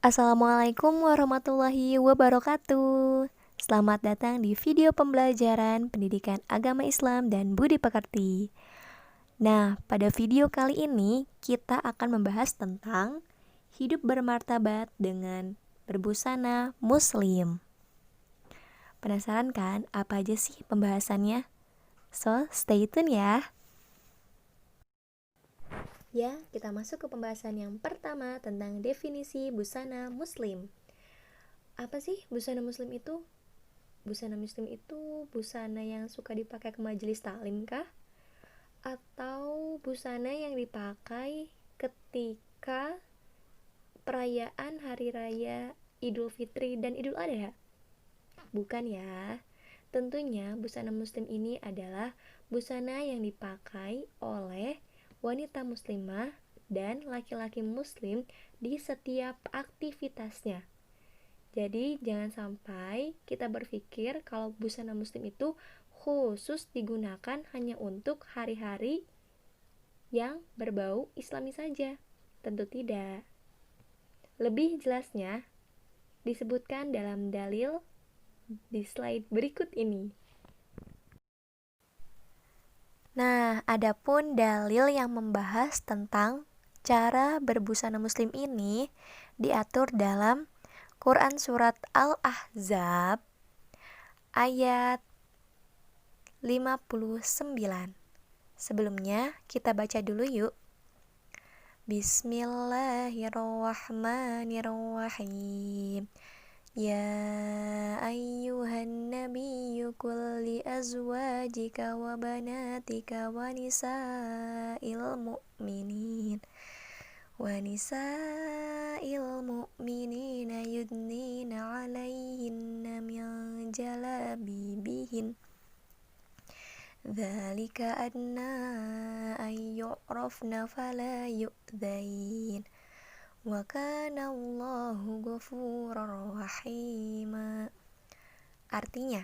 Assalamualaikum warahmatullahi wabarakatuh. Selamat datang di video pembelajaran pendidikan agama Islam dan budi pekerti. Nah, pada video kali ini kita akan membahas tentang hidup bermartabat dengan berbusana muslim. Penasaran kan apa aja sih pembahasannya? So, stay tune ya. Ya, kita masuk ke pembahasan yang pertama tentang definisi busana muslim. Apa sih busana muslim itu? Busana muslim itu busana yang suka dipakai ke majelis taklim kah? Atau busana yang dipakai ketika perayaan hari raya Idul Fitri dan Idul Adha? Bukan ya. Tentunya busana muslim ini adalah busana yang dipakai oleh wanita muslimah dan laki-laki muslim di setiap aktivitasnya. Jadi jangan sampai kita berpikir kalau busana muslim itu khusus digunakan hanya untuk hari-hari yang berbau Islami saja. Tentu tidak. Lebih jelasnya disebutkan dalam dalil di slide berikut ini. Nah, adapun dalil yang membahas tentang cara berbusana muslim ini diatur dalam Quran Surat Al-Ahzab ayat 59. Sebelumnya kita baca dulu yuk. Bismillahirrahmanirrahim. Ya ayyuhan nabiyyu qul li azwajika wa banatika wa nisa'il mu'minina yudnina 'alaihinna min jalabibihin dzalika adna ay yu'rafna fala yu'dzain wa kana Allahu ghafurur rahima. Artinya,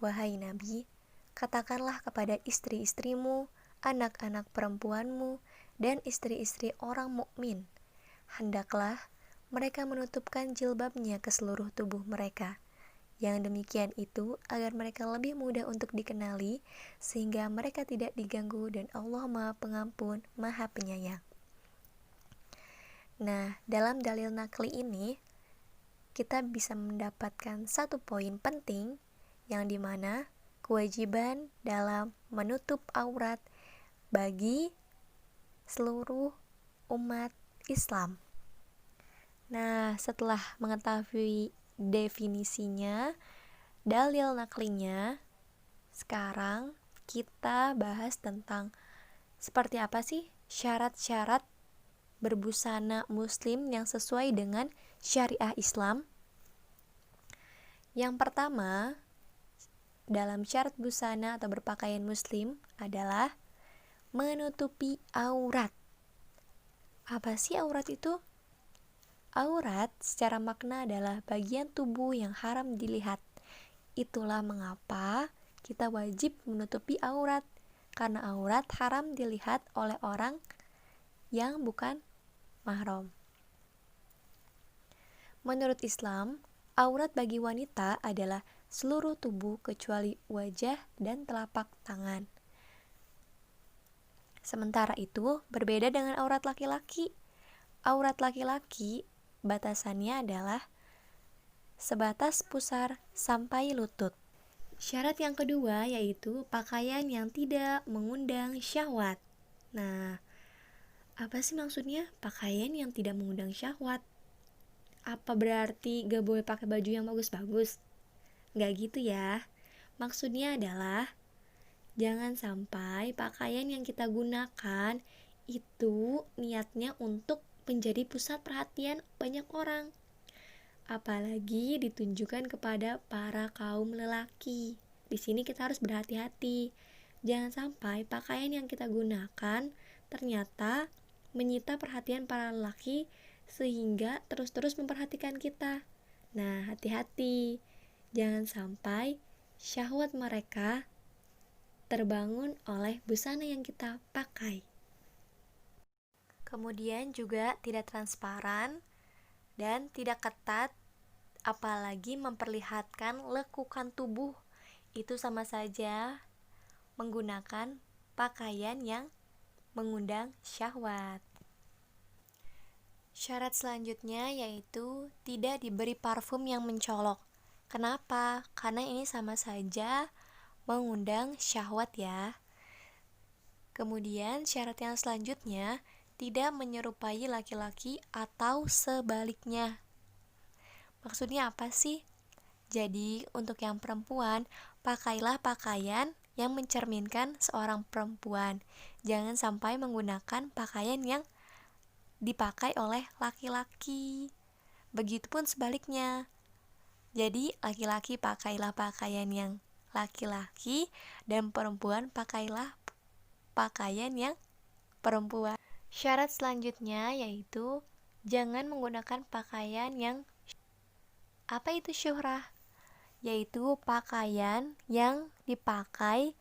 wahai Nabi, katakanlah kepada istri-istrimu, anak-anak perempuanmu, dan istri-istri orang mukmin, hendaklah mereka menutupkan jilbabnya ke seluruh tubuh mereka. Yang demikian itu agar mereka lebih mudah untuk dikenali, sehingga mereka tidak diganggu dan Allah Maha Pengampun, Maha Penyayang. Nah, dalam dalil nakli ini, kita bisa mendapatkan satu poin penting, yang dimana kewajiban dalam menutup aurat bagi seluruh umat Islam. Nah, setelah mengetahui definisinya, dalil naklinya, sekarang kita bahas tentang seperti apa sih syarat-syarat berbusana muslim yang sesuai dengan syariah Islam. Yang pertama, dalam syarat busana atau berpakaian muslim adalah menutupi aurat. Apa sih aurat itu? Aurat secara makna adalah bagian tubuh yang haram dilihat. Itulah mengapa kita wajib menutupi aurat, karena aurat haram dilihat oleh orang yang bukan mahram. Menurut Islam, aurat bagi wanita adalah seluruh tubuh kecuali wajah dan telapak tangan. Sementara itu, berbeda dengan aurat laki-laki. Aurat laki-laki batasannya adalah sebatas pusar sampai lutut. Syarat yang kedua yaitu pakaian yang tidak mengundang syahwat. Nah, apa sih maksudnya pakaian yang tidak mengundang syahwat? Apa berarti gak boleh pakai baju yang bagus-bagus? Gak gitu ya. Maksudnya adalah jangan sampai pakaian yang kita gunakan itu niatnya untuk menjadi pusat perhatian banyak orang. Apalagi ditunjukkan kepada para kaum lelaki. Di sini kita harus berhati-hati. Jangan sampai pakaian yang kita gunakan ternyata menyita perhatian para lelaki sehingga terus-terus memperhatikan kita. Nah, hati-hati. Jangan sampai syahwat mereka terbangun oleh busana yang kita pakai. Kemudian juga tidak transparan dan tidak ketat, apalagi memperlihatkan lekukan tubuh. Itu sama saja menggunakan pakaian yang mengundang syahwat. Syarat selanjutnya yaitu tidak diberi parfum yang mencolok. Kenapa? Karena ini sama saja mengundang syahwat ya. Kemudian syarat yang selanjutnya tidak menyerupai laki-laki atau sebaliknya. Maksudnya apa sih? Jadi untuk yang perempuan, pakailah pakaian yang mencerminkan seorang perempuan. Jangan sampai menggunakan pakaian yang dipakai oleh laki-laki. Begitupun sebaliknya. Jadi laki-laki pakailah pakaian yang laki-laki dan perempuan pakailah pakaian yang perempuan. Syarat selanjutnya yaitu jangan menggunakan pakaian yang apa itu syuhrah? Yaitu pakaian yang dipakai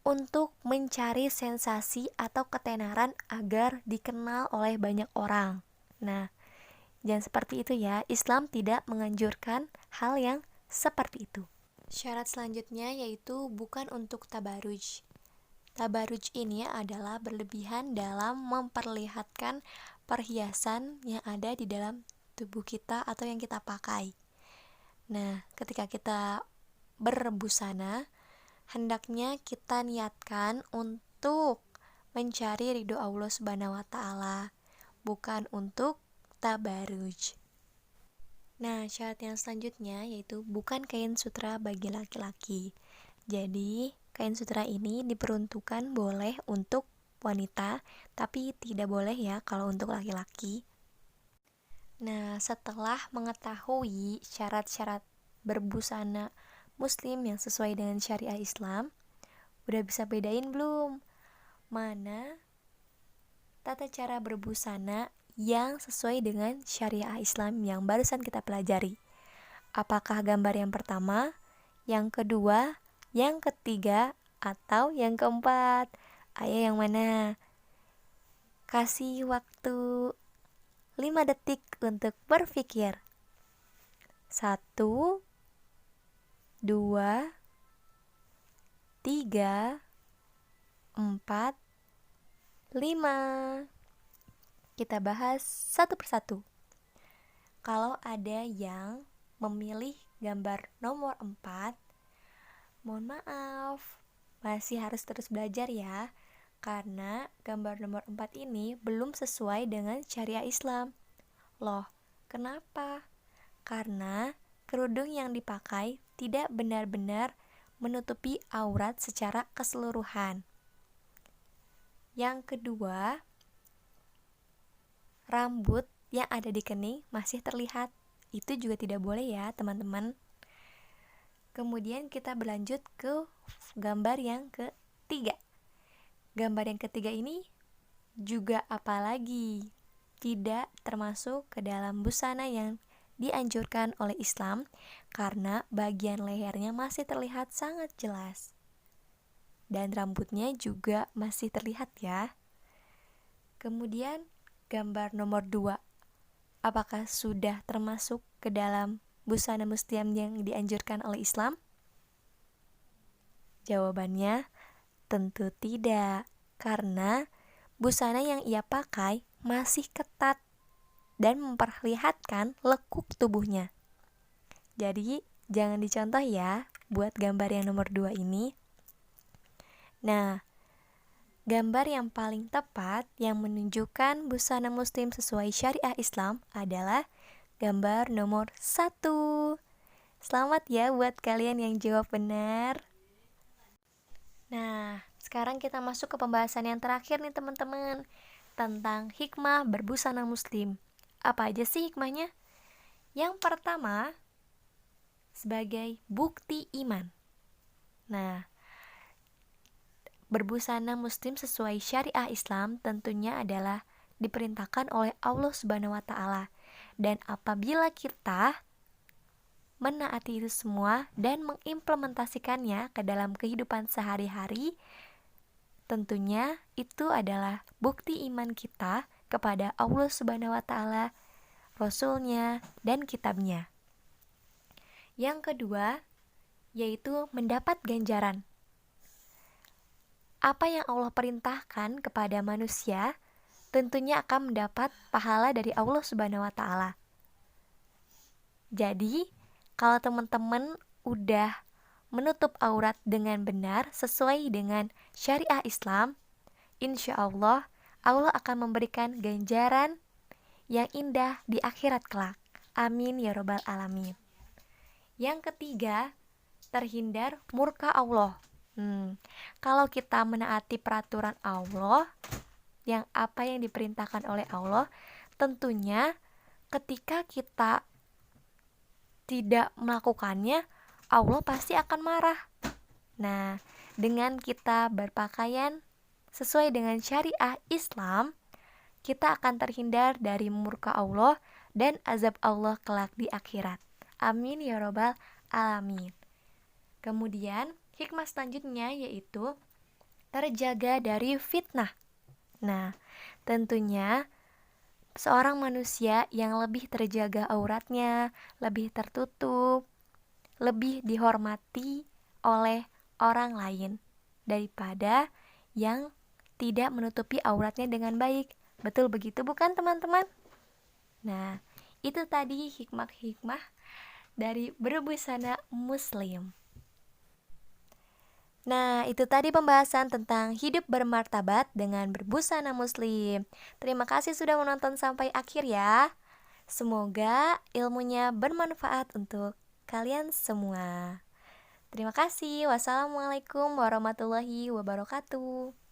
untuk mencari sensasi atau ketenaran agar dikenal oleh banyak orang. Nah, jangan seperti itu ya. Islam tidak menganjurkan hal yang seperti itu. Syarat selanjutnya yaitu bukan untuk tabaruj. Tabaruj ini adalah berlebihan dalam memperlihatkan perhiasan yang ada di dalam tubuh kita atau yang kita pakai. Nah, ketika kita berbusana, hendaknya kita niatkan untuk mencari ridho Allah Subhanahu wa taala, bukan untuk tabaruj. Nah, syarat yang selanjutnya yaitu bukan kain sutra bagi laki-laki. Jadi, kain sutra ini diperuntukkan boleh untuk wanita, tapi tidak boleh ya kalau untuk laki-laki. Nah, setelah mengetahui syarat-syarat berbusana muslim yang sesuai dengan syariah Islam, udah bisa bedain belum mana tata cara berbusana yang sesuai dengan syariah Islam yang barusan kita pelajari? Apakah gambar yang pertama, yang kedua, yang ketiga, atau yang keempat? Ayo yang mana? Kasih waktu 5 detik untuk berpikir. 1, 2, 3, 4, 5. Kita bahas satu persatu. Kalau ada yang memilih gambar nomor 4, mohon maaf, masih harus terus belajar ya, karena gambar nomor 4 ini belum sesuai dengan syariah Islam. Loh, kenapa? Karena kerudung yang dipakai tidak benar-benar menutupi aurat secara keseluruhan. Yang kedua, rambut yang ada di kening masih terlihat. Itu juga tidak boleh ya, teman-teman. Kemudian kita berlanjut ke gambar yang ketiga. Gambar yang ketiga ini juga apalagi tidak termasuk ke dalam busana yang dianjurkan oleh Islam karena bagian lehernya masih terlihat sangat jelas. Dan rambutnya juga masih terlihat ya. Kemudian gambar nomor 2. Apakah sudah termasuk ke dalam busana muslim yang dianjurkan oleh Islam? Jawabannya tentu tidak, karena busana yang ia pakai masih ketat dan memperlihatkan lekuk tubuhnya. Jadi jangan dicontoh ya buat gambar yang nomor 2 ini. Nah, gambar yang paling tepat yang menunjukkan busana muslim sesuai syariah Islam adalah gambar nomor 1. Selamat ya buat kalian yang jawab benar. Nah, sekarang kita masuk ke pembahasan yang terakhir nih teman-teman, tentang hikmah berbusana muslim. Apa aja sih hikmahnya? Yang pertama, sebagai bukti iman. Nah, berbusana muslim sesuai syariah Islam tentunya adalah diperintahkan oleh Allah Subhanahu wa taala. Dan apabila kita menaati itu semua dan mengimplementasikannya ke dalam kehidupan sehari-hari, tentunya itu adalah bukti iman kita kepada Allah Subhanahu wa taala, Rasulnya, dan kitabnya. Yang kedua, yaitu mendapat ganjaran. Apa yang Allah perintahkan kepada manusia, tentunya akan mendapat pahala dari Allah Subhanahu wa Ta'ala. Jadi, kalau teman-teman udah menutup aurat dengan benar sesuai dengan syariah Islam, insya Allah akan memberikan ganjaran yang indah di akhirat kelak. Amin ya robbal alamin. Yang ketiga, terhindar murka Allah. Kalau kita menaati peraturan Allah, yang diperintahkan oleh Allah, tentunya ketika kita tidak melakukannya, Allah pasti akan marah. Nah, dengan kita berpakaian sesuai dengan syariah Islam, kita akan terhindar dari murka Allah dan azab Allah kelak di akhirat. Amin ya robbal alamin. Kemudian hikmah selanjutnya yaitu terjaga dari fitnah. Nah, tentunya seorang manusia yang lebih terjaga auratnya, lebih tertutup, lebih dihormati oleh orang lain daripada yang tidak menutupi auratnya dengan baik. Betul begitu bukan teman-teman? Nah, itu tadi hikmah-hikmah dari berbusana muslim. Nah, itu tadi pembahasan tentang hidup bermartabat dengan berbusana muslim. Terima kasih sudah menonton sampai akhir ya. Semoga ilmunya bermanfaat untuk kalian semua. Terima kasih. Wassalamualaikum warahmatullahi wabarakatuh.